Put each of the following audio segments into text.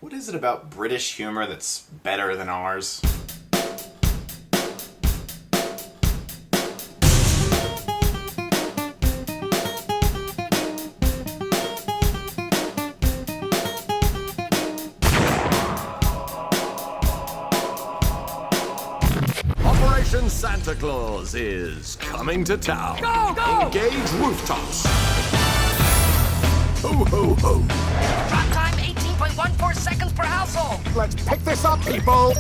What is it about British humor that's better than ours? Operation Santa Claus is coming to town. Go, go! Engage rooftops. Ho, ho, ho. Drop time 18.14 seconds per household. Let's pick this up, people.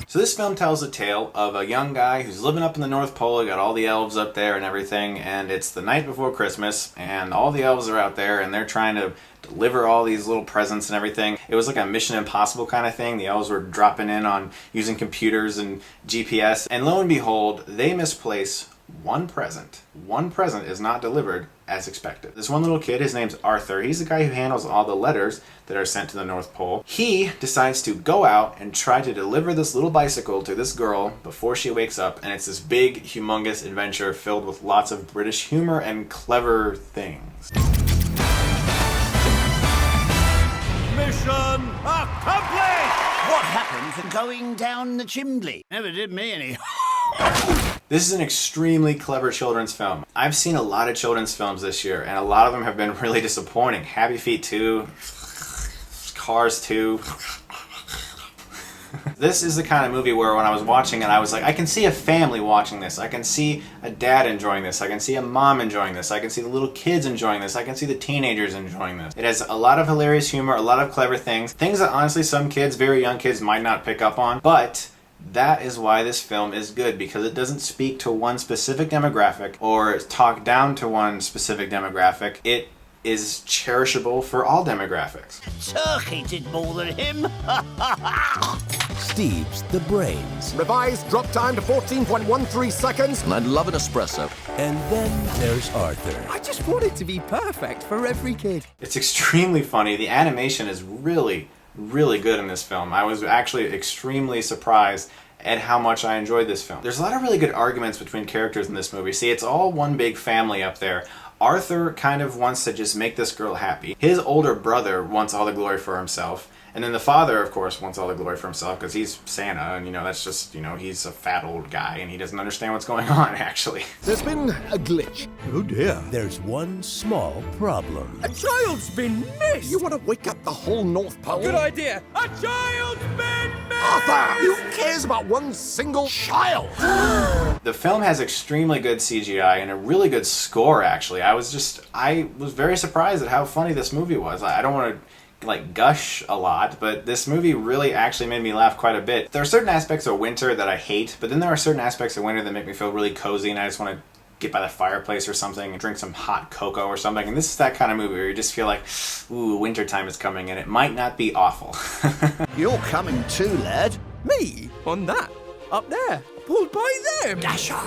So this film tells a tale of a young guy who's living up in the North Pole. You got all the elves up there and everything, and it's the night before Christmas, and all the elves are out there, and they're trying to deliver all these little presents and everything. It was like a Mission Impossible kind of thing. The elves were dropping in on using computers and GPS, and lo and behold, they misplace one present. One present is not delivered as expected. This one little kid, his name's Arthur, he's the guy who handles all the letters that are sent to the North Pole. He decides to go out and try to deliver this little bicycle to this girl before she wakes up, and it's this big, humongous adventure filled with lots of British humor and clever things. Mission accomplished! What happened to going down the chimney? Never did me any. This is an extremely clever children's film. I've seen a lot of children's films this year, and a lot of them have been really disappointing. Happy Feet 2, Cars 2. This is the kind of movie where when I was watching it, I was like, I can see a family watching this. I can see a dad enjoying this. I can see a mom enjoying this. I can see the little kids enjoying this. I can see the teenagers enjoying this. It has a lot of hilarious humor, a lot of clever things. Things that honestly some kids, very young kids, might not pick up on. But that is why this film is good, because it doesn't speak to one specific demographic or talk down to one specific demographic. It is cherishable for all demographics. Turkey did more than him. Steve's the brains. Revised drop time to 14.13 seconds. And I'd love an espresso. And then there's Arthur. I just want it to be perfect for every kid. It's extremely funny. The animation is really good in this film. I was actually extremely surprised at how much I enjoyed this film. There's a lot of really good arguments between characters in this movie. See, it's all one big family up there. Arthur kind of wants to just make this girl happy. His older brother wants all the glory for himself. And then the father, of course, wants all the glory for himself because he's Santa, and, that's just, he's a fat old guy, and he doesn't understand what's going on, actually. There's been a glitch. Oh dear. There's one small problem. A child's been missed! You want to wake up the whole North Pole? Good idea! A child's been missed! Arthur! Who cares about one single child? The film has extremely good CGI and a really good score, actually. I was very surprised at how funny this movie was. I don't want to gush a lot, but this movie really actually made me laugh quite a bit. There are certain aspects of winter that I hate, but then there are certain aspects of winter that make me feel really cozy, and I just want to get by the fireplace or something and drink some hot cocoa or something. And this is that kind of movie where you just feel like, ooh, wintertime is coming, and it might not be awful. You're coming too, lad. Me? On that? Up there? Pulled by them? Dasher,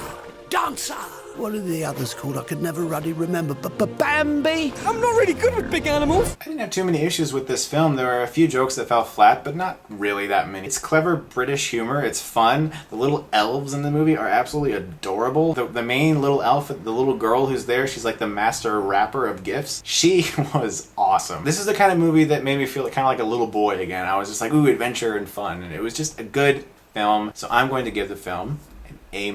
dancer. What are the others called? I could never really remember. Bambi? I'm not really good with big animals. I didn't have too many issues with this film. There were a few jokes that fell flat, but not really that many. It's clever British humor. It's fun. The little elves in the movie are absolutely adorable. The main little elf, the little girl who's there, she's like the master wrapper of gifts. She was awesome. This is the kind of movie that made me feel kind of like a little boy again. I was just like, ooh, adventure and fun. And it was just a good film. So I'm going to give the film an A-.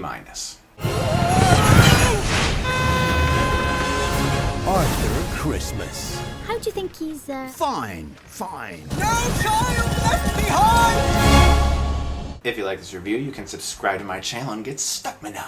Arthur Christmas. How do you think he's, Fine. No child left behind! If you like this review, you can subscribe to my channel and get Stuckmann.